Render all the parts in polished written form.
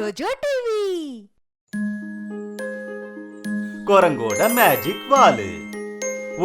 ஜோஜோ TV. குரங்கோட magic வாலு.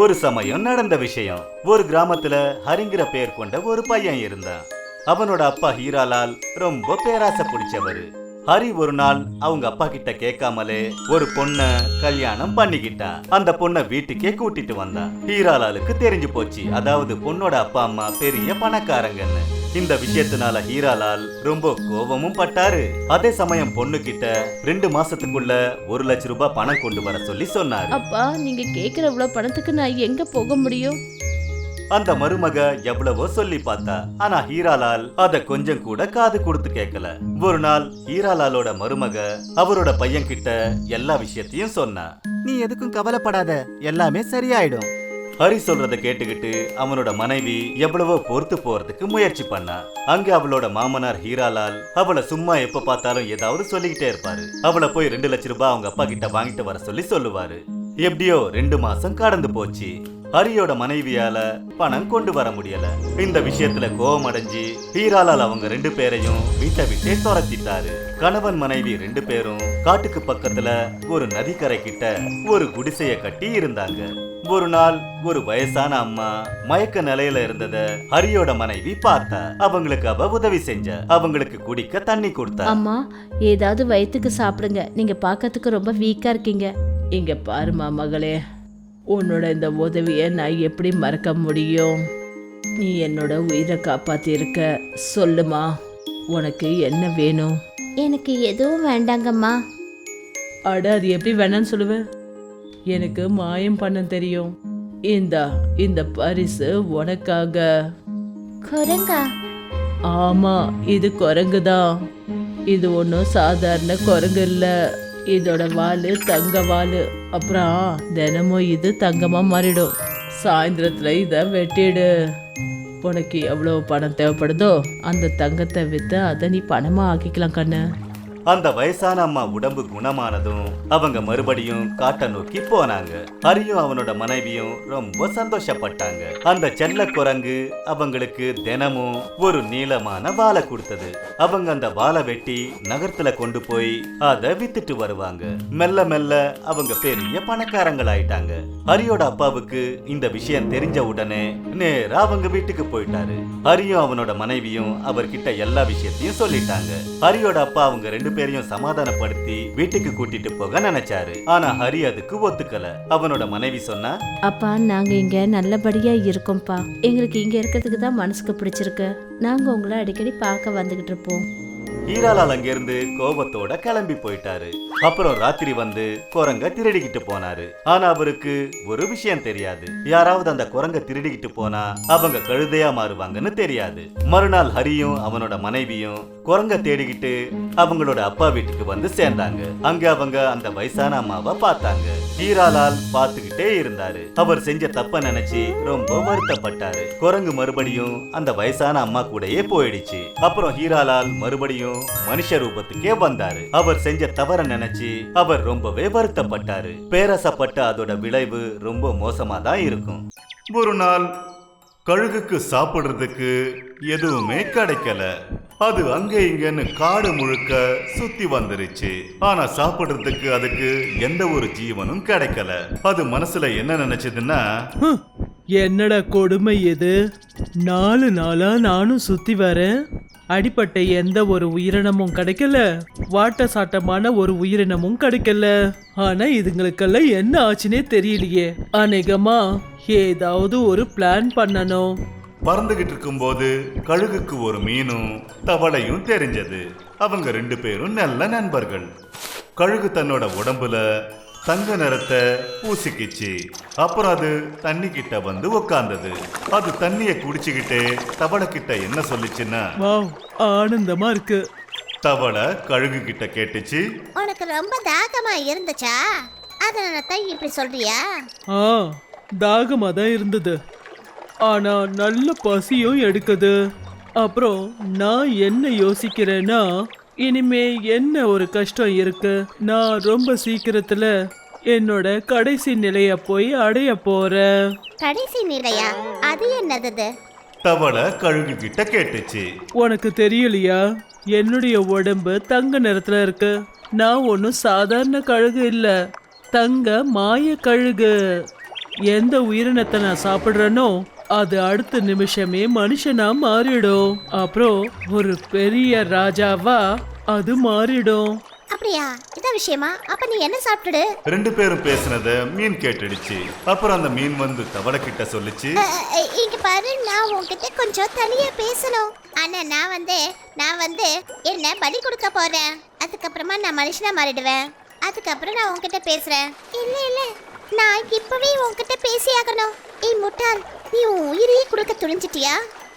ஒரு சமயம் நடந்த விஷயம். ஒரு கிராமத்துல ஹரிங்கிற பேர் கொண்ட ஒரு பையன் இருந்தான். அவனோட அப்பா ஹீராலால் ரொம்ப பேராசை பிடிச்சவரு. ஹரி ஒரு நாள் அவங்க அப்பா கிட்ட கேட்காமலே ஒரு பொண்ண கல்யாணம் பண்ணிக்கிட்டான். அந்த பொண்ண வீட்டுக்கே கூட்டிட்டு வந்தான். ஹீராலாலுக்கு தெரிஞ்சு போச்சு, அதாவது பொண்ணோட அப்பா அம்மா பெரிய பணக்காரங்கன்னு. இந்த விஷயத்தினால ஹீராலால் ரொம்ப கோபமும் பட்டாரு. அதே சமயம் பொண்ணு கிட்ட 2 மாசத்துக்குள்ள 1 லட்சம் ரூபாய் பணம் கொண்டு வர சொல்லி சொன்னாரு. அப்பா, நீங்க கேக்குற இவ்வளவு பணத்துக்கு நான் எங்க போக முடியும்? அந்த மருமக எவ்வளவோ சொல்லி பார்த்தா, ஆனா ஹீராலால் அத கொஞ்சம் கூட காது கொடுத்து கேட்கல. ஒரு நாள் ஹீராலாலோட மருமக அவரோட பையன் கிட்ட எல்லா விஷயத்தையும் சொன்னா. நீ எதுக்கும் கவலைப்படாத, எல்லாமே சரியாயிடும். ஹரி சொல்றத கேட்டுக்கிட்டு அவனோட மனைவி எவ்வளவோ பொறுத்து போறதுக்கு முயற்சி பண்ணா. அங்க அவளோட மாமனார் ஹீராலால் அவளை சும்மா எப்ப பார்த்தாலும் ஏதாவது சொல்லிக்கிட்டே இருப்பாரு. அவளை போய் 2 லட்சம் ரூபாய் அவங்க அப்பா கிட்ட வாங்கிட்டு வர சொல்லி சொல்லுவாரு. எப்படியோ 2 மாசம் கடந்து போச்சு. ஹரியோட மனைவியால பணம் கொண்டு வர முடியல. இந்த விஷயத்துல கோபம் அடைஞ்சு ஹீராலால் அவங்க 2 பேரையும் வீட்டை விட்டே துரத்திட்டாரு. கணவன் மனைவி 2 பேரும் காட்டுக்கு பக்கத்துல ஒரு நதிக்கரை கிட்ட ஒரு குடிசைய கட்டி இருந்தாங்க. ஒரு நாள் ஒரு வயசான அம்மா மயக்க நிலையில இருந்தத ஹரியோட மனைவி பார்த்தா. அவங்களுக்கு அவ உதவி செஞ்ச. அவங்களுக்கு குடிக்க தண்ணி கொடுத்தா. அம்மா, ஏதாவது வயிற்றுக்கு சாப்பிடுங்க, நீங்க பார்க்கறதுக்கு ரொம்ப வீக்கா இருக்கீங்க. இங்க பாருமா மகளே, உன்னோட இந்த உதவியை நான் எப்படி மறக்க முடியும்? நீ என்னோட உயிரை காப்பாத்தி இருக்க. சொல்லுமா, உனக்கு என்ன வேணும்? எனக்கு எதுவும் வேண்டாங்கம்மா. அட, அது எப்படி வேணான்னு சொல்லுவேன்? எனக்கு மாயம் பண்ண தெரியும். இந்த பரிசு உனக்காக. குரங்கா? ஆமா, இது குரங்குதான். இது ஒன்றும் சாதாரண குரங்கு இல்ல. இதோட வாலு தங்க வாலு. அப்புறம் தினமும் இது தங்கமா மாறிடும். சாயந்தரத்துல இத வெட்டிடு. உனக்கு எவ்வளவு பணம் தேவைப்படுதோ அந்த தங்கத்தை வித்து அதை நீ பணமா ஆக்கிக்கலாம் கண்ணு. அந்த வயசான அம்மா உடம்பு குணமானதும் அவங்க மறுபடியும் காட்டை நோக்கி போனாங்க. ஹரியும் அவனோட மனைவியும் ரொம்ப சந்தோஷப்பட்டாங்க. அந்த செல்ல குரங்கு அவங்களுக்கு தினமும் ஒரு நீளமான வாழை கொடுத்தது. அவங்க அந்த வாழை வெட்டி நகரத்துல கொண்டு போய் அதை வித்துட்டு வருவாங்க. மெல்ல மெல்ல அவங்க பெரிய பணக்காரங்கள் ஆயிட்டாங்க. ஹரியோட அப்பாவுக்கு இந்த விஷயம் தெரிஞ்ச உடனே நேரா அவங்க வீட்டுக்கு போயிட்டாரு. ஹரியும் அவனோட மனைவியும் அவர்கிட்ட எல்லா விஷயத்தையும் சொல்லிட்டாங்க. ஹரியோட அப்பா அவங்க 2 பேரையும் சமாதானப்படுத்தி வீட்டுக்கு கூட்டிட்டு போக நினைச்சாரு. ஆனா ஹரி அதுக்கு ஒத்துக்கல. அவனோட மனைவி சொன்னா, அப்பா, நாங்க இங்க நல்லபடியா இருக்கோம்ப்பா. எங்களுக்கு இங்க இருக்கிறதுக்கு தான் மனசுக்கு பிடிச்சிருக்கு. நாங்க உங்களை அடிக்கடி பார்க்க வந்துகிட்டு இருப்போம். ஹீராலால் அங்கிருந்து கோபத்தோட கிளம்பி போயிட்டாரு. அப்புறம் ராத்திரி வந்து குரங்க திருடிக்கிட்டு போனாரு. ஆனா அவருக்கு ஒரு விஷயம் தெரியாது. யாராவது அந்த குரங்க திருடிக்கிட்டு போனா அவங்க கழுதையா மாறுவாங்கன்னு தெரியாது. மறுநாள் ஹரியும் அவனோட மனைவியும் குரங்க தேடிக்கிட்டு அவங்களோட அப்பா வீட்டுக்கு வந்து சேர்ந்தாங்க. அங்க அவங்க அந்த வயசான அம்மாவை பார்த்தாங்க. ஹீராலால் பார்த்துக்கிட்டே இருந்தாரு. அவர் செஞ்ச தப்ப நினைச்சு ரொம்ப வருத்தப்பட்டாரு. குரங்கு மறுபடியும் அந்த வயசான அம்மா கூடயே போயிடுச்சு. அப்புறம் ஹீராலால் மறுபடியும் மனுஷ ரூபத்துக்கே வந்தாரு. அவர் செஞ்ச தவற நினைச்சு அவர் ரொம்பவே வருத்தப்பட்டாரு. பேராசப்பட்ட அதோட விளைவு ரொம்ப மோசமா தான் இருக்கும். ஒரு நாள் கழுகுக்கு சாப்பிடுறதுக்கு எதுவுமே கிடைக்கல. அது அங்க இங்கன்னு காடு முழுக்க சுத்தி வந்துருச்சு. ஆனா சாப்பிடுறதுக்கு அதுக்கு எந்த ஒரு ஜீவனும் கிடைக்கல. அது மனசுல என்ன நினைச்சதுன்னா, என்னடா கொடுமை இது? 4 நாளா நானும் சுத்தி வரேன், அடிப்பட்ட எந்த ஒரு உயிரினமும் கிடைக்கல, வாட்ட சாட்டமான ஒரு உயிரினமும் கிடைக்கல. ஆனா இதுங்களுக்கெல்லாம் என்ன ஆச்சுன்னே தெரியலையே. அநேகமா ஏதாவது ஒரு பிளான் பண்ணணும். பறந்துகிட்டு இருக்கும் போது கழுகுக்கு ஒரு மீனும் தவளையும் தெரிஞ்சது. அவங்க 2 பேரும் நல்ல நண்பர்கள். கழுகு தன்னோட உடம்புல தங்க நிறத்தை பூசிக்கிச்சு. அப்புறம் அது தண்ணி கிட்ட வந்து உக்காந்தது. அது தண்ணிய குடிச்சுக்கிட்டே தவளை கிட்ட என்ன சொல்லிச்சுன்னா, வாவ், ஆனந்தமா இருக்கு. தவளை கழுகு கிட்ட கேட்டுச்சு, உனக்கு ரொம்ப தாகமா இருந்துச்சா? அதனால தான் இப்படி சொல்றியா? தாகமா தான் இருந்தது, ஆனா நல்ல பசியும் எடுக்குது. அப்புறம் நான் என்ன யோசிக்கிறேன்னா, இனிமே என்ன ஒரு கஷ்டம் இருக்கு. நான் ரொம்ப சீக்கிரத்துல என்னோட கடைசி நிலைய போய் அடைய போறேன். கடைசி நிலையா? அது என்னது? தவளை கழுகு கிட்ட கேட்டுச்சு. உனக்கு தெரியலையா, என்னுடைய உடம்பு தங்க நிறத்துல இருக்கு. நான் ஒன்றும் சாதாரண கழுகு இல்ல, தங்க மாய கழுகு. எந்த உயிரினத்தை நான் சாப்பிடுறேனோ அது அடுத்த நிமிஷமே மனுஷனா மாறிடும். அப்புறம் ஒரு பெரிய ராஜாவா அது மாறிடும். அப்படியா? இதான் விஷயமா? அப்ப நீ என்ன சாப்பிட்டுடு? 2 பேரும் பேசுனத மீன் கேட்டுடுச்சு. அப்புறம் அந்த மீன் வந்து தவளை கிட்ட சொல்லுச்சு, இங்க பாரு, நான் உன்கிட்ட கொஞ்சம் தனியா பேசணும். ஆனா நான் வந்து என்ன பலி கொடுக்க போறேன். அதுக்கப்புறமா நான் மனுஷனா மாறிடுவேன். அதுக்கப்புறம் நான் உன்கிட்ட பேசுறேன். இல்ல நான் இப்பவே உன்கிட்ட பேசியாகணும். ஏய் முட்டாள், நீ உன் உயிரையே கொடுக்க துணிஞ்சிட்டியா?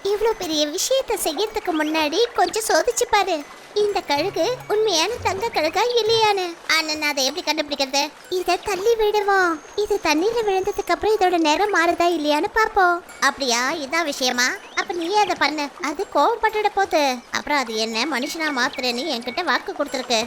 இவ்வளோ பெரிய விஷயத்தை செய்யறதுக்கு முன்னாடி கொஞ்சம் சோதிச்சு பாரு, இந்த கழுகு உண்மையான தங்க கழுகா இல்லையான்னு. ஆனா நான் அதை எப்படி கண்டுபிடிக்கிறது? இதை தள்ளி விடுவோம். இது தண்ணீர்ல விழுந்ததுக்கு அப்புறம் இதோட நிறம் மாறுதா இல்லையான்னு பார்ப்போம். அப்படியா? இதான் விஷயமா? அப்ப நீயே அதை பண்ணு. அது கோவப்பட்டுட போகுது. அப்புறம் அது என்ன மனுஷனா மாத்துறேன்னு என்கிட்ட வாக்கு கொடுத்துருக்கு.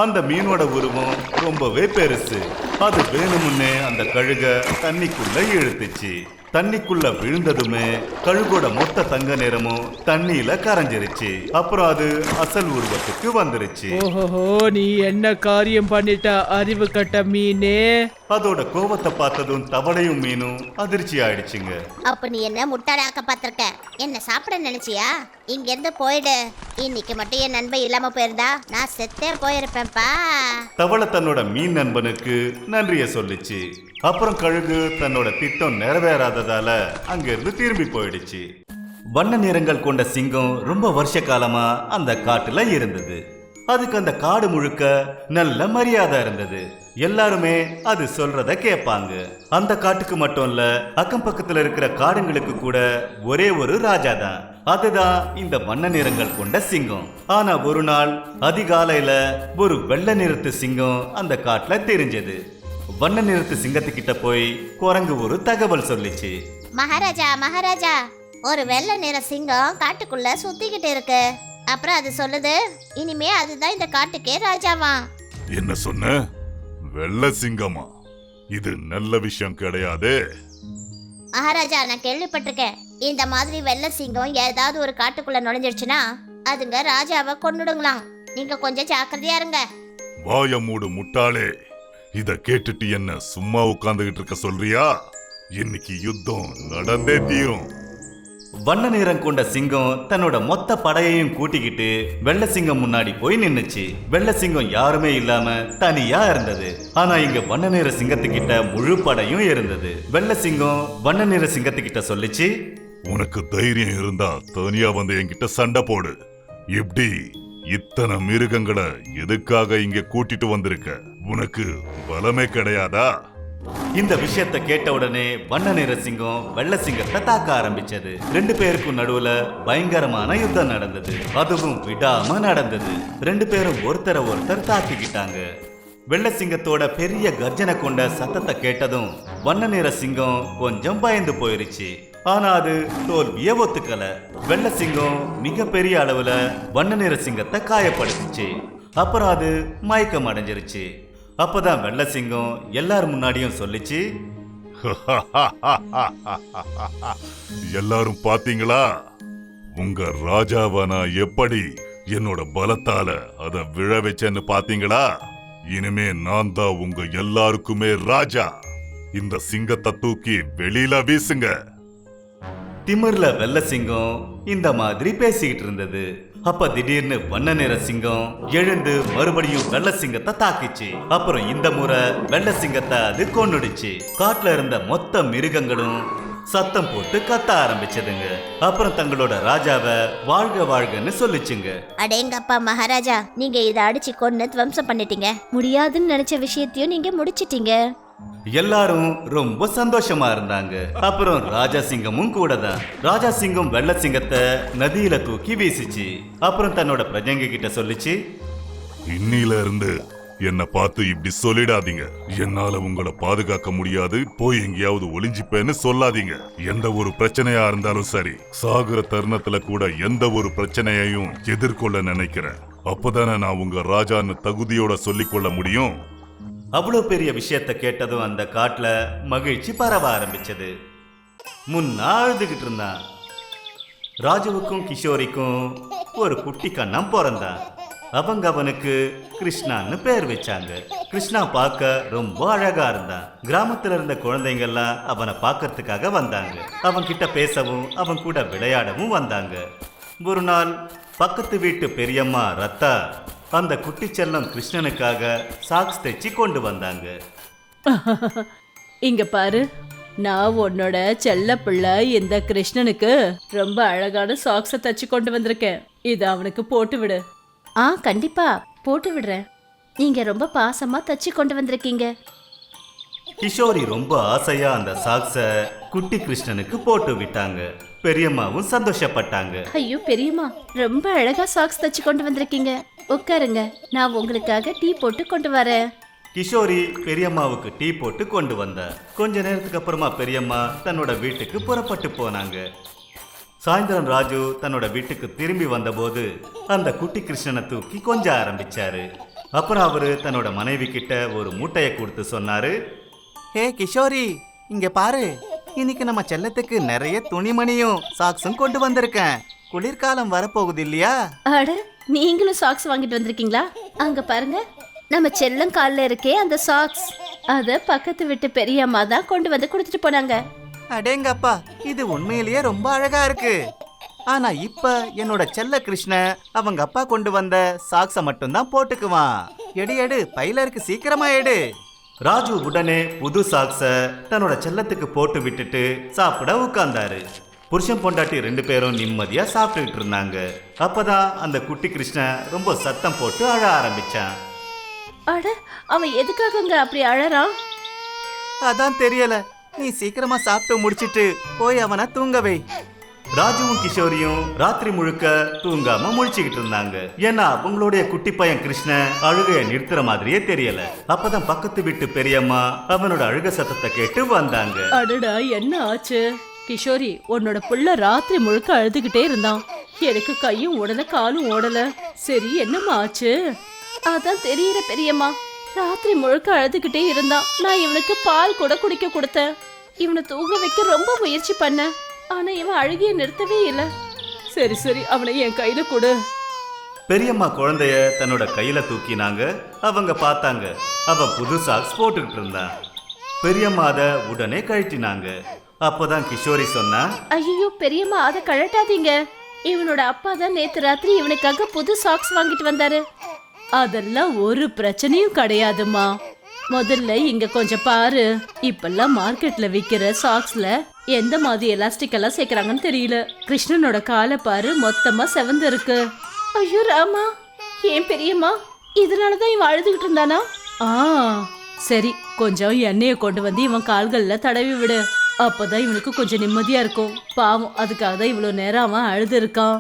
அந்த மீனோட உருவம் ரொம்பவே பெருசு. அது வேணுமுன்னே அந்த கழுக தண்ணிக்குள்ள இழுத்துச்சு. தண்ணிக்குள்ள விழுந்ததுமே கழுகோட மொத்த தங்க நிறமும் தண்ணியில கரைஞ்சிருச்சு. அப்புறம் அது அசல் உருவத்துக்கு வந்துருச்சு. ஓஹோ, நீ என்ன காரியம் பண்ணிட்ட அறிவு கட்ட மீனே? அதோட கோவத்தை பார்த்ததும் தவளையும் மீனும் அதிர்ச்சி ஆயிடுச்சுங்க. அப்ப நீ என்ன முட்டாளாக்க பார்த்திருக்க? என்ன சாப்பிட நினைச்சியா? இங்க இருந்து போயிடு. இன்னைக்கு மட்டும் என் நண்பன் இல்லாம போயிருந்தா நான் செத்தே போயிருப்பேன்ப்பா. தவளை தன்னோட மீன் நண்பனுக்கு நன்றிய சொல்லுச்சு. அப்புறம் கழுகு தன்னோட திட்டம் நிறைவேறாததால அங்கிருந்து திரும்பி போயிடுச்சு. வண்ண நிறங்கள் கொண்ட சிங்கம் ரொம்ப வருஷ காலமா அந்த காட்டுல இருந்தது. அதுக்கு அந்த காடு முழுக்க நல்ல மரியாதை இருந்தது. எல்லாருமே அது சொல்றத கேட்பாங்க. அந்த காட்டுக்கு மட்டும் இல்ல, அக்கம் பக்கத்துல இருக்கிற காடுங்களுக்கு கூட ஒரே ஒரு ராஜா தான். அதுதான் இந்த வண்ண நிறங்கள் கொண்ட சிங்கம். ஆனா ஒரு நாள் அதிகாலையில ஒரு வெள்ளை நிறத்து சிங்கம் அந்த காட்டுல தெரிஞ்சது. வண்ண நிறத்து சிங்கத்துக்கிட்ட போய் குரங்கு ஒரு தகவல் சொல்லிச்சு. மகாராஜா, ஒரு வெள்ளை நிற சிங்கம் காட்டுக்குள்ள சுத்திக்கிட்டு இருக்கு. அப்புறம் அது சொல்லுது, இனிமே அதுதான் இந்த காட்டுக்கே ராஜாவா. என்ன சொன்ன? வெள்ள சிங்கமா? இது நல்ல விஷயம் கிடையாது. மகாராஜா, நான் கேள்விப்பட்டிருக்கேன். இந்த மாதிரி வெள்ளை சிங்கம் ஏதாவது ஒரு காட்டுக்குள்ள நுழைஞ்சிருச்சுன்னா அதுங்க ராஜாவை கொன்னுடுங்களாம். நீங்க கொஞ்சம் ஜாக்கிரதையா இருங்க. வாய மூடு முட்டாளே. இத கேட்டுட்டு என்ன சும்மா உட்கார்ந்துகிட்டு இருக்க சொல்றியா? இன்னைக்கு யுத்தம் நடந்தே தீரும். வண்ண நிறம் கொண்ட சிங்கம் தன்னோட மொத்த படையையும் கூட்டிக்கிட்டு வெள்ளை சிங்கம் முன்னாடி போய் நின்னுச்சு. வெள்ளை சிங்கம் யாருமே இல்லாம தனியா இருந்தது. ஆனா இங்க வண்ண நிற சிங்கத்துக்கிட்ட முழு படையும் இருந்தது. வெள்ளை சிங்கம் வண்ண நிற சிங்கத்துக்கிட்ட சொல்லிச்சு, உனக்கு தைரியம் இருந்தா தனியா வந்து என்கிட்ட சண்டை போடு. எப்படி இத்தனை மிருகங்களை எதுக்காக இங்க கூட்டிட்டு வந்திருக்க? உனக்கு பலமே கிடையாதா? இந்த விஷயத்தை கேட்ட உடனே வண்ண நிற சிங்கம் வெள்ளை சிங்கத்தை தாக்க ஆரம்பிச்சது. 2 பேருக்கும் நடுவுல பயங்கரமான யுத்தம் நடந்தது. அதுவும் விடாம நடந்தது. 2 பேரும் ஒருத்தரை ஒருத்தர் தாக்கிக்கிட்டாங்க. வெள்ளை சிங்கத்தோட பெரிய கர்ஜனை கொண்ட சத்தத்தை கேட்டதும் வண்ண நிற சிங்கம் கொஞ்சம் பயந்து போயிருச்சு. ஆனா அது தோல்விய ஒத்துக்கல. வெள்ளை சிங்கம் மிக பெரிய அளவுல வண்ண நிற சிங்கத்தை காயப்படுத்துச்சு. அப்புறம் அது மயக்கம் அடைஞ்சிருச்சு. அப்பதான் வெள்ளை சிங்கம் எல்லாரும் முன்னாடியும் சொல்லிச்சு, எல்லாரும் பாத்தீங்களா? உங்க ராஜாவை நான் எப்படி என்னோட பலத்தால அத விழ வச்சேன்னு பாத்தீங்களா? இனிமே நான் தான் உங்க எல்லாருக்குமே ராஜா. இந்த சிங்கத்தை தூக்கி வெளியில வீசுங்க. திமிர்ல வெள்ளை சிங்கம் இந்த மாதிரி பேசிக்கிட்டு இருந்தது. அப்ப திடீர்னு வண்ண நிற சிங்கம் எழுந்து மறுபடியும் வெள்ளை சிங்கத்தை தாக்கிச்சு. அப்புறம் இந்த முறை வெள்ளை சிங்கத்தை அது கொன்னுடுச்சு. காட்டுல இருந்த மொத்த மிருகங்களும் சத்தம் போட்டு கத்த ஆரம்பிச்சதுங்க. அப்புறம் தங்களோட ராஜாவை வாழ்க வாழ்கன்னு சொல்லிச்சுங்க. அடேங்கப்பா மகாராஜா, நீங்க இதை அடிச்சு கொன்னு துவம்சம் பண்ணிட்டீங்க. முடியாதுன்னு நினைச்ச விஷயத்தையும் நீங்க முடிச்சிட்டீங்க. எல்லாரும் ரொம்ப சந்தோஷமா இருந்தாங்க. அப்புறம் ராஜா சிங்கமும் கூட தான். ராஜா சிங்கம் வெள்ளை சிங்கத்தை நதியில தூக்கி வீசிச்சு. அப்புறம் தன்னோட பிரஜங்க கிட்ட சொல்லிச்சு, இன்னில இருந்து என்ன பார்த்து இப்படி சொல்லிடாதீங்க. என்னால உங்களை பாதுகாக்க முடியாது, போய் எங்கேயாவது ஒளிஞ்சிப்பேன்னு சொல்லாதீங்க. எந்த ஒரு பிரச்சனையா இருந்தாலும் சரி, சாகுற தருணத்துல கூட எந்த ஒரு பிரச்சனையையும் எதிர்கொள்ள நினைக்கிறேன். அப்பதானே நான் உங்க ராஜான்னு தகுதியோட சொல்லிக்கொள்ள முடியும். அவ்வளவு பெரிய விஷயத்தை கேட்டதும் அந்த காட்டுல மகிழ்ச்சி பரவ ஆரம்பிச்சது. முன்னா அழுதுகிட்டு இருந்தான். ராஜுவுக்கும் கிஷோரிக்கும் ஒரு குட்டி கண்ணன் பிறந்தான். அவங்க அவனுக்கு கிருஷ்ணான்னு பேர் வச்சாங்க. கிருஷ்ணா பார்க்க ரொம்ப அழகா இருந்தான். கிராமத்துல இருந்த குழந்தைங்கள்லாம் அவனை பார்க்கறதுக்காக வந்தாங்க. அவன் கிட்ட பேசவும் அவன் கூட விளையாடவும் வந்தாங்க. ஒரு நாள் பக்கத்து வீட்டு பெரியம்மா ரத்தா அந்த குட்டி செல்லம் கிருஷ்ணனுக்காக சாக்ஸ் தைச்சி கொண்டு வந்தாங்க. இங்க பாரு, நான் உன்னோட செல்ல பிள்ளை இந்த கிருஷ்ணனுக்கு ரொம்ப அழகான சாக்ஸை தச்சு கொண்டு வந்திருக்கேன். இதை அவனுக்கு போட்டு விடு. கண்டிப்பா போட்டு விடுறேன். நீங்க ரொம்ப பாசமா தச்சு கொண்டு வந்திருக்கீங்க. கிஷோரி ரொம்ப ஆசையா அந்த சாக்ஸ குட்டி கிருஷ்ணனுக்கு போட்டு விட்டாங்க. பெரியம்மாவும் சந்தோஷப்பட்டாங்க. ஐயோ பெரியம்மா, ரொம்ப அழகா சாக்ஸ் தச்சு கொண்டு வந்திருக்கீங்க. உட்காருங்க, நான் உங்களுக்காக டீ போட்டு கொண்டு வரேன். கிஷோரி பெரியம்மாவுக்கு டீ போட்டு கொண்டு வந்தா. கொஞ்ச நேரத்துக்கு அப்புறமா பெரியம்மா தன்னோட வீட்டுக்கு புறப்பட்டு போனாங்க. சாயந்தரம் ராஜு தன்னோட வீட்டுக்கு திரும்பி வந்தபோது அந்த குட்டி கிருஷ்ணனை தூக்கி கொஞ்ச ஆரம்பிச்சாரு. அப்புறம் அவரு தன்னோட மனைவி கிட்ட ஒரு மூட்டையை கொடுத்து சொன்னாரு, ஹே கிஷோரி, இங்க பாரு, இன்னைக்கு நம்ம செல்லத்துக்கு நிறைய துணிமணியும் சாக்ஸும் கொண்டு வந்திருக்கேன். குளிர்காலம் வரப்போகுது இல்லையா? அட, நீங்களும் சாக்ஸ் வாங்கிட்டு வந்திருக்கீங்களா? அங்க பாருங்க, நம்ம செல்லம் கால்ல இருக்கே அந்த சாக்ஸ், அத பக்கத்து வீட்டு பெரியம்மா தான் கொண்டு வந்து கொடுத்துட்டு போனாங்க. அடேங்கப்பா, இது உண்மையிலேயே ரொம்ப அழகா இருக்கு. ஆனா இப்ப என்னோட செல்ல கிருஷ்ண அவங்க அப்பா கொண்டு வந்த சாக்ஸ மட்டும்தான் போட்டுக்குவான். எடு எடு, பையில இருக்கு, சீக்கிரமா எடு. ராஜு உடனே புது சாக்ஸ தன்னோட செல்லத்துக்கு போட்டு விட்டுட்டு சாப்பிட உட்கார்ந்தாரு. புருஷன் பொண்டாட்டி 2 பேரும் நிம்மதியா சாப்பிட்டுக்கிட்டு இருந்தாங்க. அப்பதான் அந்த குட்டி கிருஷ்ணன் ரொம்ப சத்தம் போட்டு அழ ஆரம்பிச்சான். அட, அவன் எதுக்காகங்க அப்படி அழறான்? அதான் தெரியல. நீ சீக்கிரமா சாப்பிட்டு முடிச்சிட்டு போய் அவனை தூங்க வை. ராஜுவும் கிஷோரியும் ராத்திரி முழுக்க தூங்காம முழிச்சுக்கிட்டு இருந்தாங்க. ஏன்னா அவங்களுடைய குட்டி பையன் கிருஷ்ணன் அழுகைய நிறுத்துற மாதிரியே தெரியல. அப்பதான் பக்கத்து வீட்டு பெரியம்மா அவனோட அழுக சத்தத்தை கேட்டு வந்தாங்க. அடடா, என்ன ஆச்சு? கிஷோரி, உன்னோட புள்ள ராத்திரி முழுக்க அழுதுகிட்டே இருந்தான். எனக்கு கையும் ஓடல, காலும் ஓடல. சரி, என்னம்மா ஆச்சு? அதான் தெரியற பெரியம்மா, ராத்திரி முழுக்க அழுதுகிட்டே இருந்தான். நான் இவனுக்கு பால் கூட குடிக்க கொடுத்தேன். இவனை தூங்க வைக்க ரொம்ப முயற்சி பண்ணேன். ஆனா இவன் அழுகிய நிறுத்தவே இல்லை. சரி சரி, அவனை என் கையில கொடு. பெரியம்மா குழந்தைய தன்னோட கையில தூக்கினாங்க. அவங்க பார்த்தாங்க, அவன் புது சாக்ஸ் போட்டுக்கிட்டு இருந்தான். பெரியம்மா அதை உடனே கழட்டினாங்க. அப்பதான் கிஷோரி சொன்னா, ஐயோ பெரியம்மா, அதை கழட்டாதீங்க. இவனோட அப்பா தான் நேத்து ராத்திரி இவனுக்காக புது சாக்ஸ் வாங்கிட்டு வந்தாரு. அதெல்லாம் ஒரு பிரச்சனையும் கிடையாதுமா. முதல்ல இங்க கொஞ்சம் பாரு. இப்பெல்லாம் மார்க்கெட்ல விக்கிற சாக்ஸ்ல எந்த மாதிரி எலாஸ்டிக் எல்லாம் சேர்க்கறாங்கன்னு தெரியல. கிருஷ்ணனோட காலை பாரு, மொத்தமா செவந்து இருக்கு. ஐயோ ராமா, ஏன் பெரியம்மா, இதனாலதான் இவன் அழுதுகிட்டு இருந்தானா? சரி, கொஞ்சம் எண்ணெயை கொண்டு வந்து இவன் கால்கள்ல தடவி விடு. அப்பதான் இவனுக்கு கொஞ்சம் நிம்மதியா இருக்கும். பாவம், அதுக்காக தான் இவ்வளவு நேரம் அவன் அழுது இருக்கான்.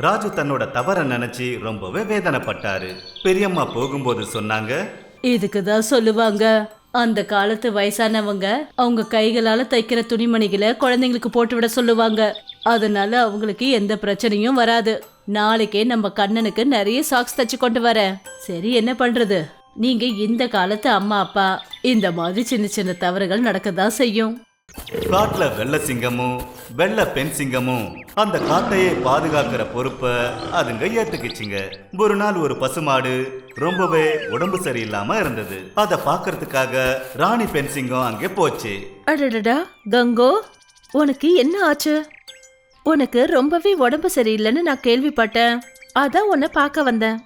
ராஜு தன்னோட தவற நினைச்சு ரொம்பவே வேதனைப்பட்டாரு. பெரியம்மா போகும்போது சொன்னாங்க, இதுக்குதான் சொல்லுவாங்க, அந்த காலத்து வயசானவங்க அவங்க கைகளால தைக்கிற துணிமணிகளை குழந்தைங்களுக்கு போட்டு விட சொல்லுவாங்க. அதனால அவங்களுக்கு எந்த பிரச்சனையும் வராது. நாளைக்கே நம்ம கண்ணனுக்கு நிறைய சாக்ஸ் தச்சு கொண்டு வரேன். சரி, என்ன பண்றது? நீங்க இந்த காலத்து அம்மா அப்பா, இந்த மாதிரி சின்ன சின்ன தவறுகள் நடக்கதான் செய்யும். காட்டுல வெள்ளை சிங்கமும் வெள்ளை பெண் சிங்கமும் அந்த காட்டையே பாதுகாக்கிற பொறுப்பை அதுங்க ஏத்துக்குச்சுங்க. ஒரு நாள் ஒரு பசுமாடு ரொம்பவே உடம்பு சரியில்லாம இருந்தது. அதை பாக்குறதுக்காக ராணி பெண் சிங்கம் அங்கே போச்சு. அடடடா, கங்கோ, உனக்கு என்ன ஆச்சு? உனக்கு ரொம்பவே உடம்பு சரியில்லைன்னு நான் கேள்விப்பட்டேன். அதான் உன்னை பார்க்க வந்தேன்.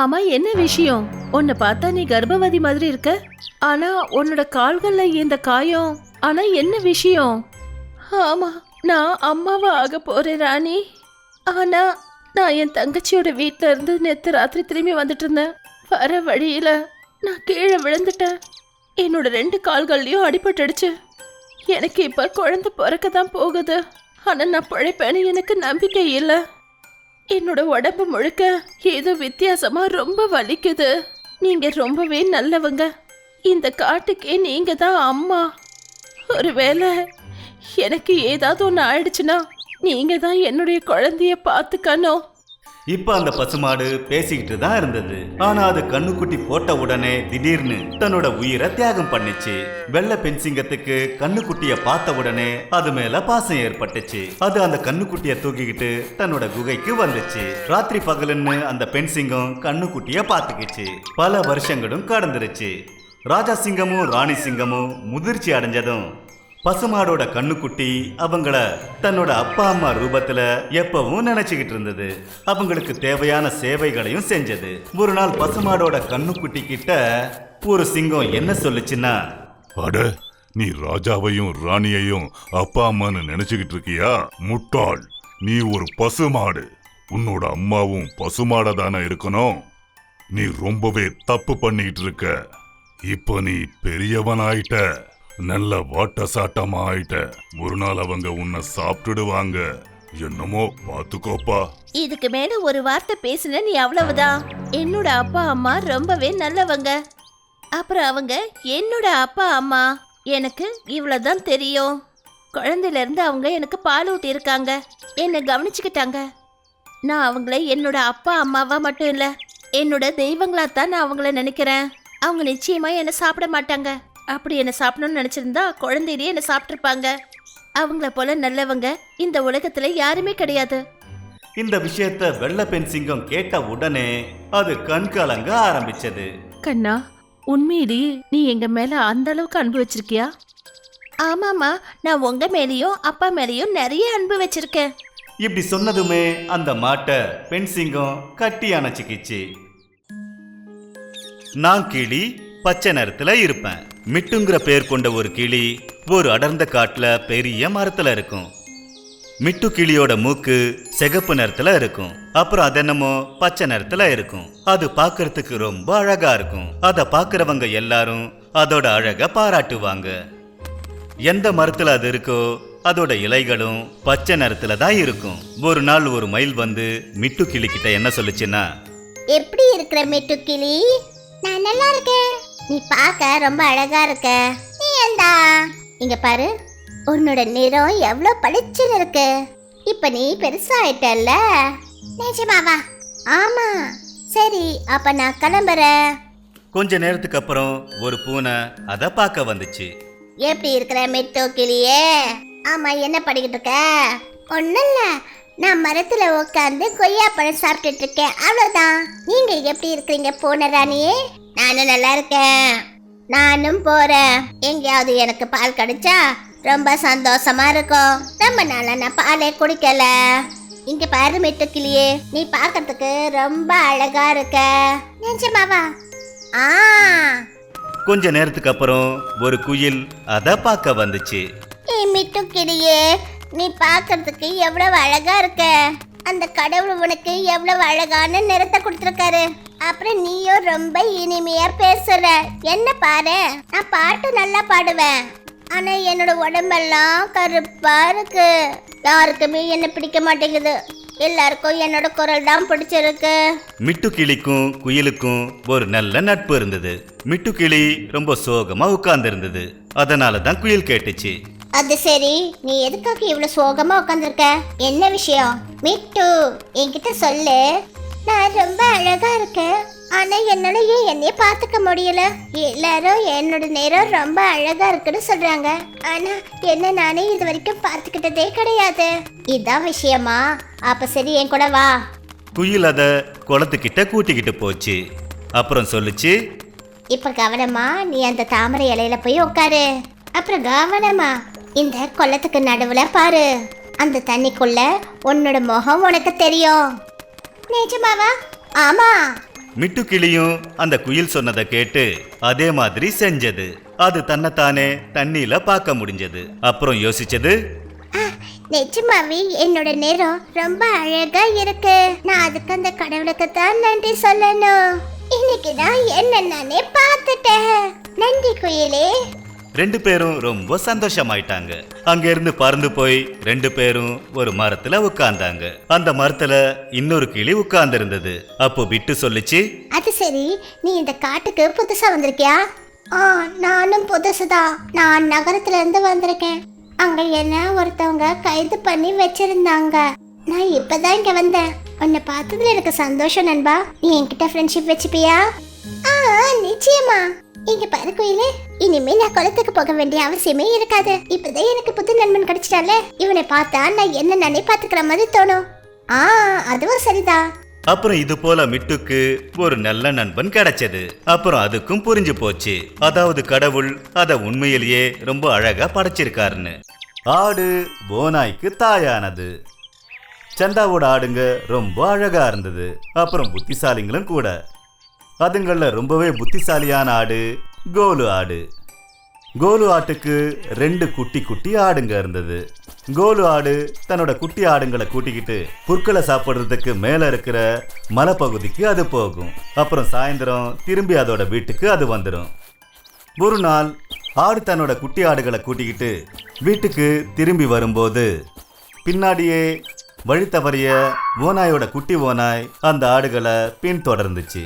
ஆமா, என்ன விஷயம்? உன்னை பார்த்தா நீ கர்ப்பவதி மாதிரி இருக்க. ஆனா உன்னோட கால்கள்ல இந்த காயம். ஆனா என்ன விஷயம்? ஆமா, நான் அம்மாவா ஆக போறேன் ராணி. ஆனா நான் என் தங்கச்சியோட வீட்டுல இருந்து நேத்து ராத்திரி திரும்பி வந்துட்டு இருந்தேன். வர வழியில நான் கீழே விழுந்துட்டேன். என்னோட 2 கால்கள்லயும் அடிபட்டுடுச்சு. எனக்கு இப்ப குழந்தை பிறக்க தான் போகுது. ஆனா நான் பிழைப்பேன்னு எனக்கு நம்பிக்கை இல்லை. என்னோட உடம்பு முழுக்க ஏதோ வித்தியாசமா ரொம்ப வலிக்குது. நீங்க ரொம்பவே நல்லவங்க. இந்த காட்டுக்கே நீங்க தான் அம்மா. ஒருவேளை எனக்கு ஏதாவது ஒன்று ஆயிடுச்சுன்னா நீங்க தான் என்னுடைய குழந்தைய பார்த்துக்கணும். இப்ப அந்த பசுமாடு பேசிக்கிட்டு தான் இருந்தது. ஆனா அது கண்ணுக்குட்டி போட்ட உடனே திடீர்னு தன்னோட உயிரை தியாகம் பண்ணிச்சு. வெள்ளை பெண் சிங்கத்துக்கு கண்ணுக்குட்டிய பார்த்த உடனே அது மேல பாசம் ஏற்பட்டுச்சு. அது அந்த கண்ணுக்குட்டிய தூக்கிக்கிட்டு தன்னோட குகைக்கு வந்துச்சு. ராத்திரி பகலுன்னு அந்த பெண் சிங்கம் கண்ணுக்குட்டிய பார்த்துக்கிச்சு. பல வருஷங்களும் கடந்துருச்சு. ராஜா சிங்கமும் ராணி சிங்கமும் முதிர்ச்சி அடைஞ்சதும் பசுமாடோட கண்ணுக்குட்டி அவங்கள தன்னோட அப்பா அம்மா ரூபத்துல எப்பவும் நினைச்சுக்கிட்டு இருந்தது. அவங்களுக்கு தேவையான சேவைகளையும் செஞ்சது. ஒரு நாள் பசுமாடோட கண்ணுக்குட்டி கிட்ட ஒரு சிங்கம் என்ன சொல்லுச்சுன்னா, அட, நீ ராஜாவையும் ராணியையும் அப்பா அம்மான்னு நினைச்சுக்கிட்டு இருக்கியா? முட்டாள், நீ ஒரு பசுமாடு. உன்னோட அம்மாவும் பசுமாட தானே இருக்கணும். நீ ரொம்பவே தப்பு பண்ணிட்டு இருக்க. இப்ப நீ பெரியவன் ஆயிட்ட, நல்ல வாட்ட சாட்டமா ஆயிட்ட. ஒரு நாள் அவங்க உன்னை சாப்பிட்டுடுவாங்க. என்னமோ பாத்துக்கோப்பா. இதுக்கு மேல ஒரு வார்த்தை பேசுன நீ அவ்வளவுதான். என்னோட அப்பா அம்மா ரொம்பவே நல்லவங்க. அப்புறம் அவங்க என்னோட அப்பா அம்மா. எனக்கு இவ்வளவுதான் தெரியும். குழந்தையில இருந்து அவங்க எனக்கு பால் ஊட்டி இருக்காங்க, என்னை கவனிச்சுக்கிட்டாங்க. நான் அவங்கள என்னோட அப்பா அம்மாவா மட்டும் இல்ல, என்னோட தெய்வங்களா தான் நான் அவங்கள நினைக்கிறேன். அவங்க நிச்சயமா என்னை சாப்பிட மாட்டாங்க. அப்படி என்ன சாப்பிடணும்னு நினைச்சிருந்தா குழந்தையிலேயே என்ன சாப்பிட்டுருப்பாங்க. அவங்கள போல நல்லவங்க இந்த உலகத்துல யாருமே கிடையாது. இந்த விஷயத்த வெள்ளை பெண் சிங்கம் கேட்ட உடனே அது கண் கலங்க ஆரம்பிச்சது. கண்ணா, உண்மையிலேயே நீ எங்க மேல அந்த அளவுக்கு அன்பு வச்சிருக்கியா? ஆமாமா, நான் உங்க மேலேயும் அப்பா மேலேயும் நிறைய அன்பு வச்சிருக்கேன். இப்படி சொன்னதுமே அந்த மாட்டை பெண் சிங்கம் கட்டி அணைச்சிக்கிச்சு. நான் கிளி பச்சை நிறத்துல இருப்பேன். மிட்டுங்கிற பேர் கொண்ட ஒரு கிளி ஒரு அடர்ந்த காட்டுல பெரிய மரத்துல இருக்கும். மிட்டு கிளியோட மூக்கு சிகப்பு நிறத்துல இருக்கும். அப்புறம் அது என்னமோ பச்சை நிறத்துல இருக்கும். அது பார்க்கறதுக்கு ரொம்ப அழகா இருக்கும். அதை பார்க்கறவங்க எல்லாரும் அதோட அழக பாராட்டுவாங்க. எந்த மரத்துல அது இருக்கோ அதோட இலைகளும் பச்சை நிறத்துல தான் இருக்கும். ஒரு நாள் ஒரு மயில் வந்து மிட்டு கிளி கிட்ட என்ன சொல்லுச்சுன்னா, எப்படி இருக்கிற மிட்டு கிளி? நான் நல்லா இருக்கேன். நீ பார்க்க ரொம்ப அழகா இருக்க. நீ ஏண்டா இங்க பாரு, உன்னோட நிறம் எவ்வளவு பளிச்சுன்னு இருக்கு. இப்ப நீ பெருசாயிட்டல்ல. நிஜமாவா? ஆமா. சரி, அப்ப நான் கிளம்புறேன். கொஞ்ச நேரத்துக்கு அப்புறம் ஒரு பூனை அதை பார்க்க வந்துச்சு. எப்படி இருக்கிற மிட்டு கிளியே? ஆமா, என்ன படிக்கிட்டு இருக்க? ஒன்னும் இல்ல, நான் மரத்துல உட்காந்து கொய்யா பழம் சாப்பிட்டுட்டு இருக்கேன், அவ்வளவுதான். நீங்க எப்படி இருக்கிறீங்க பூனை ராணியே? நானும் நல்லா இருக்கேன். நானும் போறேன். எங்கேயாவது எனக்கு பால் கிடைச்சா ரொம்ப சந்தோஷமா இருக்கும். ரொம்ப நாளா நான் பாலே குடிக்கல. இங்க பாரு மிட்டு கிளியே, நீ பார்க்கறதுக்கு ரொம்ப அழகா இருக்க. நிஜமாவா? ஆ. கொஞ்ச நேரத்துக்கு அப்புறம் ஒரு குயில் அதை பார்க்க வந்துச்சு. மிட்டு கிளியே, நீ பார்க்கறதுக்கு எவ்வளவு அழகா இருக்க. அந்த கடவுள் உனக்கு எவ்வளவு அழகான நிறத்தை கொடுத்துருக்காரு. அப்புறம் நீயும் ரொம்ப இனிமையா பேசுற. என்ன பாரு, நான் பாட்டு நல்லா பாடுவேன். ஆனா என்னோட உடம்பெல்லாம் கருப்பா இருக்கு. யாருக்குமே என்ன பிடிக்க மாட்டேங்குது. எல்லாருக்கும் என்னோட குரல் தான் பிடிச்சிருக்கு. மிட்டு கிளிக்கும் குயிலுக்கும் ஒரு நல்ல நட்பு இருந்தது. மிட்டு கிளி ரொம்ப சோகமா உட்கார்ந்து இருந்தது. அதனால தான் குயில் கேட்டுச்சு. அது சரி, நீ எதுக்காக இவ்வளவு சோகமா உட்காந்துருக்க? என்ன விஷயம்? மிட்டு, என்கிட்ட சொல்லு. நான் ரொம்ப அழகா இருக்கேன், ஆனா என்னால ஏன் என்னைய பாத்துக்க முடியல? எல்லாரும் என்னோட நேரம் ரொம்ப அழகா இருக்குன்னு சொல்றாங்க, ஆனா என்ன நானே இது வரைக்கும் பார்த்துக்கிட்டதே கிடையாது. இதான் விஷயமா? அப்ப சரி, என் கூட வா. குயில் அதை குளத்துக்கிட்ட கூட்டிக்கிட்டு போச்சு. அப்புறம் சொல்லுச்சு, இப்ப கவனமா நீ அந்த தாமரை இலையில போய் உட்காரு. அப்புறம் கவனமா இந்த குளத்துக்கு நடுவுல பாரு. அந்த தண்ணிக்குள்ள உன்னோட முகம் உனக்கு தெரியும். நிஜமாவா? ஆமா. மிட்டு கிளியும் அந்த குயில் சொன்னதை கேட்டு அதே மாதிரி செஞ்சது. அது தன்னைத்தானே தண்ணியில பார்க்க முடிஞ்சது. அப்புறம் யோசிச்சது, நிஜமாவே என்னோட நேரம் ரொம்ப அழகா இருக்கு. நான் அதுக்கு அந்த கடவுளுக்கு தான் நன்றி சொல்லணும். இன்னைக்கு நான் என்ன நானே பார்த்துட்டேன். நன்றி குயிலே. ரெண்டு பேரும் ரொம்ப சந்தோஷமாயிட்டாங்க. அங்க இருந்து பறந்து போய் ரெண்டு பேரும் ஒரு மரத்துல உட்கார்ந்தாங்க. அந்த மரத்துல இன்னொரு கிளி உட்கார்ந்து இருந்தது. அப்போ விட்டு சொல்லிச்சு, அது சரி, நீ இந்த காட்டுக்கு புதுசா வந்திருக்கியா? நானும் புதுசுதான். நான் நகரத்துல இருந்து வந்திருக்கேன். அங்க என்ன ஒருத்தவங்க கைது பண்ணி வச்சிருந்தாங்க. நான் இப்பதான் இங்க வந்தேன். உன்னை பார்த்ததுல எனக்கு சந்தோஷம் நண்பா. நீ என்கிட்ட ஃப்ரெண்ட்ஷிப் வச்சுப்பியா? நிச்சயமா. இங்க பாரு குயிலே, இனிமே நான் குளத்துக்கு போக வேண்டிய அவசியமே இருக்காது. இப்பதான் எனக்கு புது நண்பன் கிடைச்சிட்டால, இவனை பார்த்தா நான் என்ன நானே பாத்துக்கிற மாதிரி தோணும். அதுவும் சரிதான். அப்புறம் இது போல மிட்டுக்கு ஒரு நல்ல நண்பன் கிடைச்சது. அப்புறம் அதுக்கும் புரிஞ்சு போச்சு, அதாவது கடவுள் அத உண்மையிலேயே ரொம்ப அழகா படைச்சிருக்காருன்னு. ஆடு ஓநாய்க்கு தாயானது. சந்தாவோட ஆடுங்க ரொம்ப அழகா இருந்தது, அப்புறம் புத்திசாலிங்களும் கூட. அதுங்கள ரொம்பவே புத்திசாலியான ஆடு கோலு ஆடு. கோலு ஆட்டுக்கு 2 குட்டி குட்டி ஆடுங்க இருந்தது. கோலு ஆடு தன்னோட குட்டி ஆடுங்களை கூட்டிக்கிட்டு புற்களை சாப்பிட்றதுக்கு மேல இருக்கிற மலைப்பகுதிக்கு அது போகும். அப்புறம் சாயந்தரம் திரும்பி அதோட வீட்டுக்கு அது வந்துடும். ஒரு நாள் ஆடு தன்னோட குட்டி ஆடுகளை கூட்டிக்கிட்டு வீட்டுக்கு திரும்பி வரும்போது பின்னாடியே வழி தவறிய ஓநாயோட குட்டி ஓநாய் அந்த ஆடுகளை பின்தொடர்ந்துச்சு.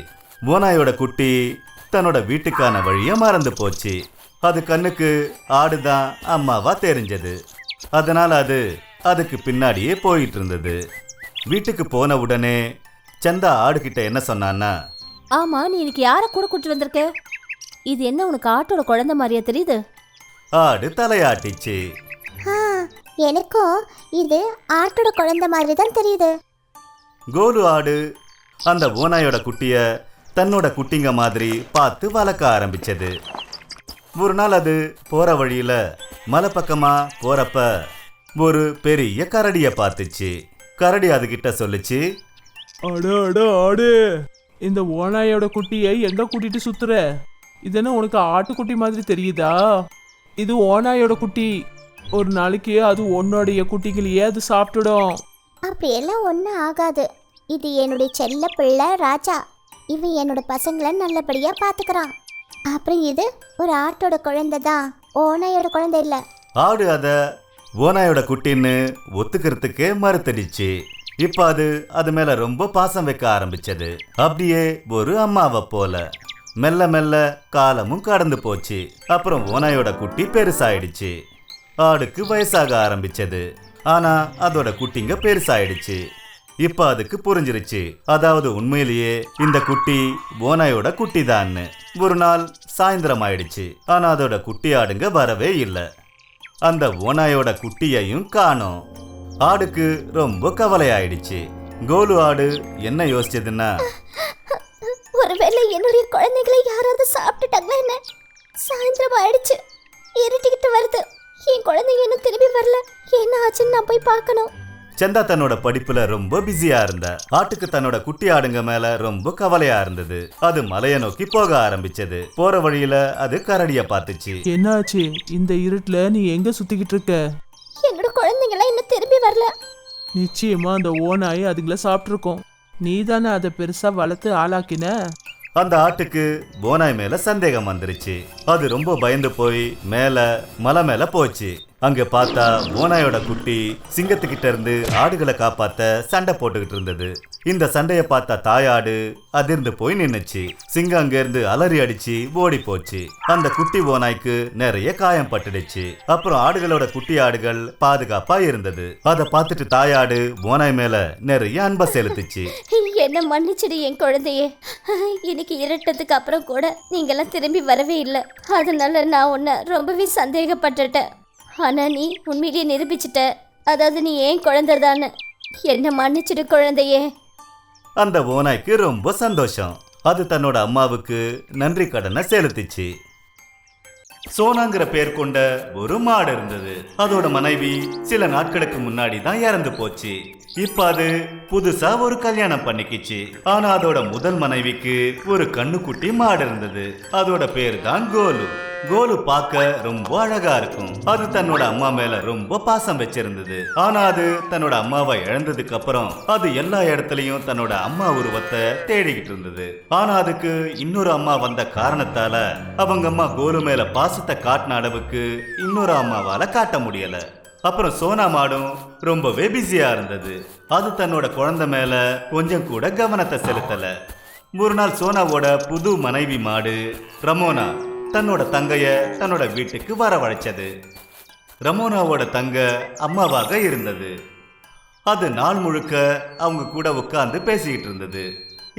ஓநாயோட குட்டி தன்னோட வீட்டுக்கான வழியை மறந்து போச்சு. அது கண்ணுக்கு ஆடுதான் அம்மாவா தெரிஞ்சது. அதனால அது அதுக்கு பின்னாடியே போயிட்டு இருந்தது. வீட்டுக்கு போன உடனே சந்தா ஆடுகிட்ட என்ன சொன்னான்னா, ஆமா, நீ இன்னைக்கு யார கூட கூட்டி வந்திருக்க? இது என்ன உனக்கு ஆட்டோட குழந்தை மாதிரியா தெரியுது? ஆடு தலையாட்டிச்சு. எனக்கும் இது ஆட்டோட குழந்தை மாதிரி தான் தெரியுது. கோலு ஆடு அந்த ஓநாயோட குட்டிய தன்னோட குட்டிங்க மாதிரி பார்த்து வளர்க்க ஆரம்பிச்சது. ஒரு நாள் அது போற வழியில மலை பக்கமா போறப்ப ஒரு பெரிய கரடிய பார்த்துச்சு. கரடி அதுகிட்ட சொல்லுச்சு, ஆடு, இந்த ஓநாயோட குட்டியை எங்க கூட்டிட்டு சுத்துற? இது என்ன உனக்கு ஆட்டுக்குட்டி மாதிரி தெரியுதா? இது ஓநாயோட குட்டி. ஒரு நாளைக்கு அது உன்னோடைய குட்டிகளையே அது சாப்பிட்டுடும். அப்படியெல்லாம் ஒன்றும் ஆகாது. இது என்னுடைய செல்ல பிள்ளை ராஜா. இவன் என்னோட பசங்களை நல்லபடியா பாத்துக்கிறான். அப்புறம் இது ஒரு ஆட்டோட குழந்தை தான், ஓநாயோட குழந்தை இல்ல. ஆடு அத ஓநாயோட குட்டின்னு ஒத்துக்கிறதுக்கே மறுத்தடிச்சு. இப்ப அது மேல ரொம்ப பாசம் வைக்க ஆரம்பிச்சது. அப்படியே ஒரு அம்மாவை போல. மெல்ல மெல்ல காலமும் கடந்து போச்சு. அப்புறம் ஓநாயோட குட்டி பெருசாயிடுச்சு. ஆடுக்கு வயசாக ஆரம்பிச்சது. ஆனா அதோட குட்டிங்க பெருசாயிடுச்சு. இப்ப அதுக்கு புரிஞ்சிருச்சு, அதாவது உண்மையிலேயே இந்த குட்டி ஓநாயோட குட்டி தான்னு. ஒரு நாள் சாயந்தரம் ஆயிடுச்சு. ஆனா அதோட குட்டி ஆடுங்க வரவே இல்லை. அந்த ஓநாயோட குட்டியையும் காணோம். ஆடுக்கு ரொம்ப கவலை ஆயிடுச்சு. கோலு ஆடு என்ன யோசிச்சதுன்னா, ஒருவேளை என்னுடைய குழந்தைகளை யாராவது சாப்பிட்டுட்டாங்களா என்ன? சாயந்தரம் ஆயிடுச்சு, இருட்டிக்கிட்டு வருது. என் குழந்தைங்க இன்னும் திரும்பி வரல. என்ன ஆச்சுன்னு நான் போய் பார்க்கணும். சந்தா தன்னோட படிப்புல ரொம்ப பிஸியா இருந்தா. ஆட்டுக்கு தன்னோட குட்டி ஆடுங்க மேல ரொம்ப கவலையா இருந்தது. அது மலையை நோக்கி போக ஆரம்பிச்சது. போற வழியில அது கரடிய பார்த்துச்சு. என்னாச்சு? இந்த இருட்டுல நீ எங்க சுத்திக்கிட்டு இருக்க? என்னோட குழந்தைங்களாம் இன்னும் திரும்பி வரல. நிச்சயமா அந்த ஓநாய் அதுங்களை சாப்பிட்டுருக்கோம். நீ தானே அதை பெருசா வளர்த்து ஆளாக்கின. அந்த ஆட்டுக்கு ஓநாய் மேல சந்தேகம் வந்துருச்சு. அது ரொம்ப பயந்து போய் மலை மேல போச்சு. அங்க பார்த்தா ஓநாயோட குட்டி சிங்கத்துக்கிட்ட இருந்து ஆடுகளை காப்பாத்த சண்டை போட்டுக்கிட்டு இருந்தது. இந்த சண்டைய பார்த்த தாயாடு அதிர்ந்து போய் நின்னுச்சு. சிங்கம் அங்க இருந்து அலறி அடிச்சு ஓடி போச்சு. அந்த குட்டி ஓநாய்க்கு நிறைய காயம் பட்டுடுச்சு. அப்புறம் ஆடுகளோட குட்டி ஆடுகள் பாதுகாப்பா இருந்தது. அதை பார்த்துட்டு தாயாடு ஓநாய் மேல நிறைய அன்பை செலுத்துச்சு. என்ன மன்னிச்சிடு என் குழந்தையே. இன்னைக்கு இருட்டதுக்கு அப்புறம் கூட நீங்கெல்லாம் திரும்பி வரவே இல்லை. அதனால நான் உன்னை ரொம்பவே சந்தேகப்பட்டுட்டேன். ஆனா நீ உண்மையிலேயே நிரூபிச்சிட்ட, அதாவது நீ ஏன் குழந்தைதான்னு. என்ன மன்னிச்சிடு குழந்தையே. அந்த ஓநாய்க்கு ரொம்ப சந்தோஷம். அது தன்னோட அம்மாவுக்கு நன்றி கடனை செலுத்திச்சு. சோனாங்கிற பேர் கொண்ட ஒரு மாடு இருந்தது. அதோட மனைவி சில நாட்களுக்கு முன்னாடி தான் இறந்து போச்சு. இப்ப அது புதுசா ஒரு கல்யாணம் பண்ணிக்கிச்சு. ஆனா அதோட முதல் மனைவிக்கு ஒரு கண்ணுக்குட்டி மாடு இருந்தது. அதோட பேர் தான் கோலு. கோலு பார்க்க ரொம்ப அழகா இருக்கும். அது தன்னோட அம்மா மேல ரொம்ப பாசம் வச்சிருந்தது. ஆனா அது தன்னோட அம்மாவை இழந்ததுக்கு அப்புறம் அது எல்லா இடத்துலயும் தன்னோட அம்மா உருவத்தை தேடிக்கிட்டு இருந்தது. ஆனா அதுக்கு இன்னொரு அம்மா வந்த காரணத்தால அவங்க அம்மா கோலு மேல பாசத்தை காட்டின அளவுக்கு இன்னொரு அம்மாவால காட்ட முடியல. அப்புறம் சோனா மாடும் ரொம்பவே பிஸியா இருந்தது. அது தன்னோட குழந்தை மேல கொஞ்சம் கூட கவனத்தை செலுத்தல. ஒரு நாள் சோனாவோட புது மனைவி மாடு ரமோனா தன்னோட தங்கைய தன்னோட வீட்டுக்கு வரவழைச்சது. ரமோனாவோட தங்க அம்மாவாக இருந்தது. அது நாள் முழுக்க அவங்க கூட உட்கார்ந்து பேசிக்கிட்டு இருந்தது.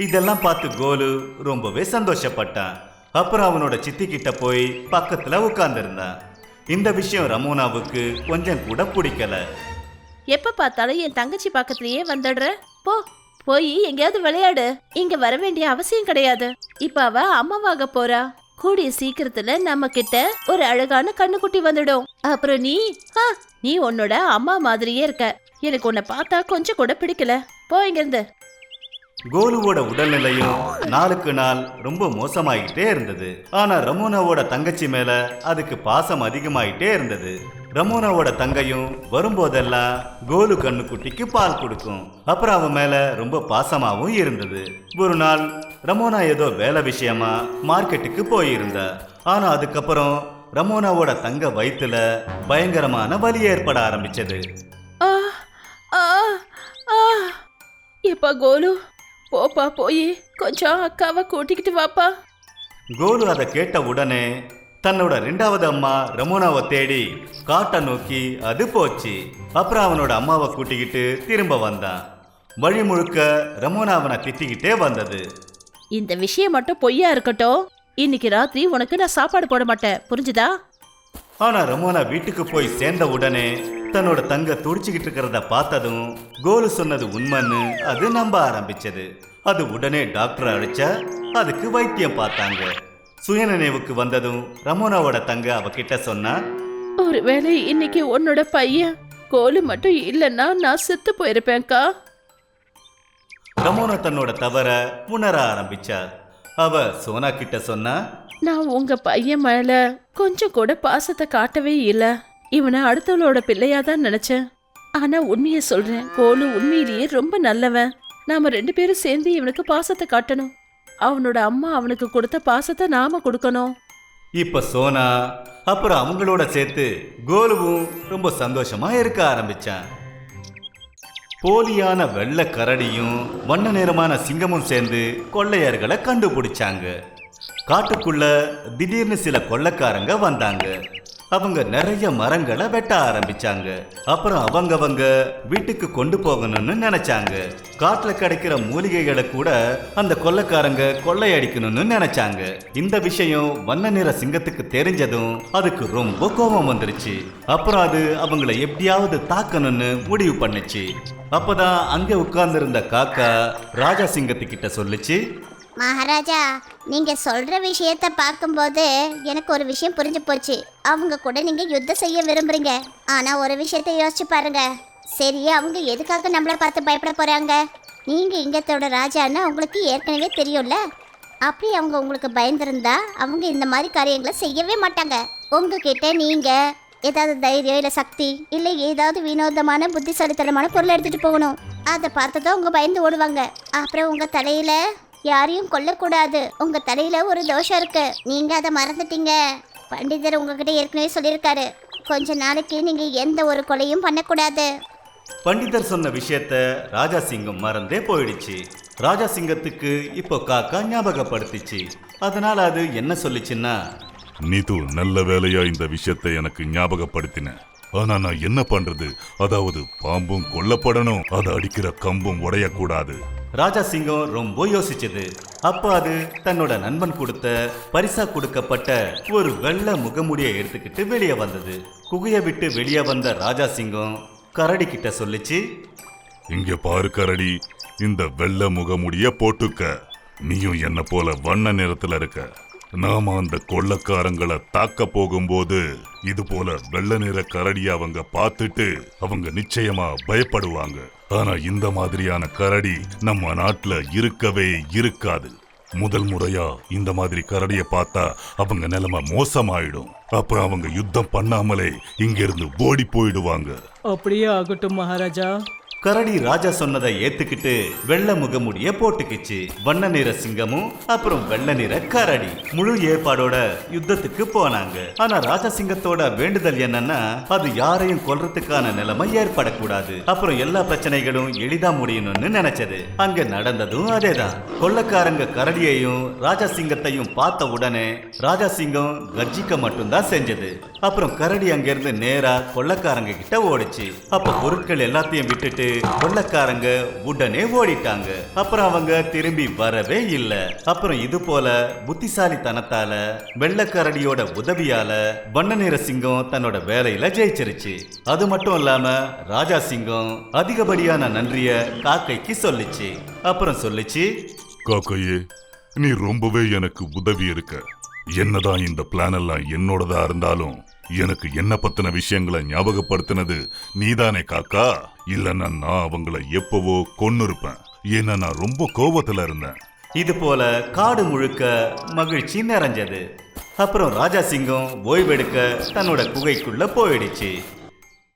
இதெல்லாம் பார்த்து கோலு ரொம்பவே சந்தோஷப்பட்டான். அப்புறம் அவனோட சித்தி கிட்ட போய் பக்கத்துல உட்கார்ந்துருந்தான். இந்த விஷயம் ரமோனாவுக்கு கொஞ்சம் கூட பிடிக்கல. எப்ப பார்த்தாலும் என் தங்கச்சி பக்கத்துலயே வந்துடுற, போய் எங்கேயாவது விளையாடு. இங்க வர வேண்டிய அவசியம் கிடையாது. இப்ப அவ அம்மாவாக போறா. கூடிய சீக்கிரத்துல நம்ம கிட்ட ஒரு அழகான கண்ணுக்குட்டி வந்துடும். அப்புறம் நீ உன்னோட அம்மா மாதிரியே இருக்க. எனக்கு உன்னை பார்த்தா கொஞ்சம் கூட பிடிக்கல. போ இங்க இருந்து. கோலுவோட உடல்நிலையும் நாளுக்கு நாள் ரொம்ப மோசமாயிட்டே இருந்தது. ஆனா ரமோனாவோட தங்கச்சி மேல அதுக்கு பாசம் அதிகமாயிட்டே இருந்தது. ரமோனாவோட தங்கையும் வரும்போதெல்லாம் கோலு கண்ணுக்குட்டிக்கு பால் கொடுக்கும். அப்புறம் அவன் மேல ரொம்ப பாசமாவும் இருந்தது. ஒரு நாள் ரமோனா ஏதோ வேலை விஷயமா மார்க்கெட்டுக்கு போயிருந்தா. ஆனா அதுக்கப்புறம் ரமோனாவோட தங்க வயித்துல பயங்கரமான வலி ஏற்பட ஆரம்பிச்சது. எப்பா கோலு, போப்பா, போய் கொஞ்சம் அக்காவை கூட்டிக்கிட்டு வாப்பா. கோலு அதை கேட்ட உடனே தன்னோட 2வது அம்மா ரமோனாவை தேடி காட்டை நோக்கி அது போச்சு. அப்புறம் அவனோட அம்மாவை கூட்டிக்கிட்டு திரும்ப வந்தான். வழி முழுக்க ரமோனா அவனை திட்டிக்கிட்டே வந்தது. இந்த விஷயம் மட்டும் பொய்யா இருக்கட்டும். இன்னைக்கு ராத்திரி உனக்கு நான் சாப்பாடு போட மாட்டேன், புரிஞ்சுதா? ஆனா ரமோனா வீட்டுக்கு போய் சேர்ந்த உடனே தன்னோட தங்க துடிச்சுக்கிட்டு இருக்கிறத பார்த்ததும் கோலு சொன்னது உண்மைன்னு அது நம்ப ஆரம்பிச்சது. அது உடனே டாக்டரை அழைச்சா அதுக்கு வைத்தியம் பார்த்தாங்க. சுயநினைவுக்கு வந்ததும் ரமோனாவோட தங்க அவகிட்ட சொன்னா, ஒருவேளை இன்னைக்கு உன்னோட பையன் கோலு மட்டும் இல்லைன்னா நான் செத்து போயிருப்பேன்க்கா. ரமோனா தன்னோட தவற உணர ஆரம்பிச்சா. அவ சோனா கிட்ட சொன்னா, நான் உங்க பையன் மேல கொஞ்சம் கூட பாசத்தை காட்டவே இல்லை. இவனை அடுத்தவளோட பிள்ளையா தான் நினைச்சேன். ஆனா உண்மையை சொல்றேன், கோலு உண்மையிலேயே ரொம்ப நல்லவன். நாம 2 பேரும் சேர்ந்து இவனுக்கு பாசத்தை காட்டணும். அவனோட அம்மா அவனுக்கு கொடுத்த பாசத்தை நாம கொடுக்கணும். இப்ப சோனா அப்புறம் அவங்களோட சேர்த்து கோலுவும் ரொம்ப சந்தோஷமா இருக்க ஆரம்பிச்சான். போலியான வெள்ளை கரடியும் வண்ண நிறமான சிங்கமும் சேர்ந்து கொள்ளையர்களை கண்டுபிடிச்சாங்க. காட்டுக்குள்ள திடீர்னு சில கொள்ளைக்காரங்க வந்தாங்க. அவங்க நிறைய மரங்களை வெட்ட ஆரம்பிச்சாங்க. அப்புறம் அவங்க வீட்டுக்கு கொண்டு போகணும்னு நினைச்சாங்க. காட்டுல கிடைக்கிற மூலிகைகளை கூட அந்த கொள்ளைக்காரங்க கொள்ளையடிக்கணும்னு நினைச்சாங்க. இந்த விஷயம் வண்ண நிற சிங்கத்துக்கு தெரிஞ்சதும் அதுக்கு ரொம்ப கோபம் வந்துருச்சு. அப்புறம் அது அவங்கள எப்படியாவது தாக்கணும்னு முடிவு பண்ணுச்சு. அப்பதான் அங்க உட்கார்ந்திருந்த காக்கா ராஜா சிங்கத்துக்கிட்ட சொல்லுச்சு, மகாராஜா, நீங்க சொல்ற விஷயத்த பார்க்கும்போது எனக்கு ஒரு விஷயம் புரிஞ்சு போச்சு. அவங்க கூட நீங்க யுத்தம் செய்ய விரும்புறீங்க. ஆனா ஒரு விஷயத்த யோசிச்சு பாருங்க. சரி, அவங்க எதுக்காக நம்மளை பார்த்து பயப்பட போறாங்க? நீங்க இங்கத்தோட ராஜான்னு அவங்களுக்கு ஏற்கனவே தெரியும்ல. அப்படி அவங்க உங்களுக்கு பயந்துருந்தா அவங்க இந்த மாதிரி காரியங்களை செய்யவே மாட்டாங்க. உங்ககிட்ட நீங்க ஏதாவது தைரியம் இல்லை சக்தி இல்லை ஏதாவது வினோதமான புத்திசாலித்தனமான பொருளை எடுத்துட்டு போகணும். அதை பார்த்ததான் உங்க பயந்து ஓடுவாங்க. அப்புறம் உங்க தலையில யாரையும் கொல்லக்கூடாது. உங்க தலையில ஒரு தோஷம் இருக்கு, நீங்க அதை மறந்துட்டீங்க. பண்டிதர் உங்ககிட்ட ஏற்கனவே சொல்லியிருக்காரு, கொஞ்ச நாளைக்கு நீங்க எந்த ஒரு கொலையும் பண்ணக்கூடாது. பண்டிதர் சொன்ன விஷயத்த ராஜா சிங்கம் மறந்தே போயிடுச்சு. ராஜா சிங்கத்துக்கு இப்போ காக்கா ஞாபகப்படுத்திச்சு. அதனால அது என்ன சொல்லிச்சுன்னா, நீது நல்ல வேலையா இந்த விஷயத்தை எனக்கு ஞாபகப்படுத்தின. ஆனா நான் என்ன பண்றது? அதாவது பாம்பும் கொல்லப்படணும், அதை அடிக்கிற கம்பும் உடையக்கூடாது. ராஜா சிங்கம் ரொம்ப யோசிச்சது. அப்ப அது தன்னோட நண்பன் கொடுத்த பரிசா கொடுக்கப்பட்ட ஒரு வெள்ளை முகமுடியை எடுத்துக்கிட்டு வெளியே வந்தது. குகையை விட்டு வெளியே வந்த ராஜா சிங்கம் கரடி கிட்ட சொல்லிச்சு, இங்க பாரு கரடி, இந்த வெள்ளை முகமுடிய போட்டுக்க. நீயும் என்ன போல வண்ண நிறத்துல இருக்க. நாம அந்த கொள்ளக்காரங்களை தாக்க போகும்போது இது போல வெள்ளை நிற கரடிய அவங்க பார்த்துட்டு அவங்க நிச்சயமா பயப்படுவாங்க. ஆனா இந்த மாதிரியான கரடி நம்ம நாட்டுல இருக்கவே இருக்காது. முதல் முறையா இந்த மாதிரி கரடிய பார்த்தா அவங்க நிலைமை மோசமாயிடும். அப்புறம் அவங்க யுத்தம் பண்ணாமலே இங்க இருந்து ஓடி போயிடுவாங்க. அப்படியே ஆகட்டும் மகாராஜா. கரடி ராஜா சொன்னதை ஏத்துக்கிட்டு வெள்ளை முகமுடிய போட்டுக்கிச்சு. வண்ண நிற சிங்கமும் அப்புறம் வெள்ளை நிற கரடி முழு ஏற்பாடோட யுத்தத்துக்கு போனாங்க. ஆனா ராஜா சிங்கத்தோட வேண்டுதல் என்னன்னா, அது யாரையும் கொல்றதுக்கான நிலைமை ஏற்படக்கூடாது. அப்புறம் எல்லா பிரச்சனைகளும் எளிதா முடியணும்னு நினைச்சது. அங்க நடந்ததும் அதேதான். கொள்ளக்காரங்க கரடியையும் ராஜா சிங்கத்தையும் பார்த்த உடனே ராஜா சிங்கம் கர்ஜிக்க மட்டும்தான் செஞ்சது. அப்புறம் கரடி அங்கிருந்து நேரா கொள்ளக்காரங்க கிட்ட ஓடிச்சு. அப்ப பொருட்கள் எல்லாத்தையும் விட்டுட்டு கொள்ளக்காரங்க உடனே ஓடிட்டாங்க. அப்புறம் அவங்க திரும்பி வரவே இல்ல. அப்புறம் இது போல புத்திசாலித்தனத்தால வெள்ளக்கரடியோட உதவியால வண்ண நிற சிங்கம் தன்னோட வேலையில ஜெயிச்சிருச்சு. அது மட்டும் இல்லாம ராஜா சிங்கம் அதிகப்படியான நன்றிய காக்கைக்கு சொல்லிச்சு. அப்புறம் சொல்லிச்சு, காக்கையே, நீ ரொம்பவே எனக்கு உதவி இருக்க. என்னதான் இந்த பிளான் எல்லாம் என்னோடதா இருந்தாலும் எனக்கு என்ன பத்தின விஷயங்களை ஞாபகப்படுத்தினது நீதானே காக்கா. இல்லன்னா நான் அவங்கள எப்பவோ கொன்னு இருப்பேன். ஏன்னா நான் ரொம்ப கோபத்துல இருந்தேன். இது போல காடு முழுக்க மகிழ்ச்சி நிறைஞ்சது. அப்புறம் ராஜா சிங்கம் ஓய்வெடுக்க தன்னோட குகைக்குள்ள போயிடுச்சு.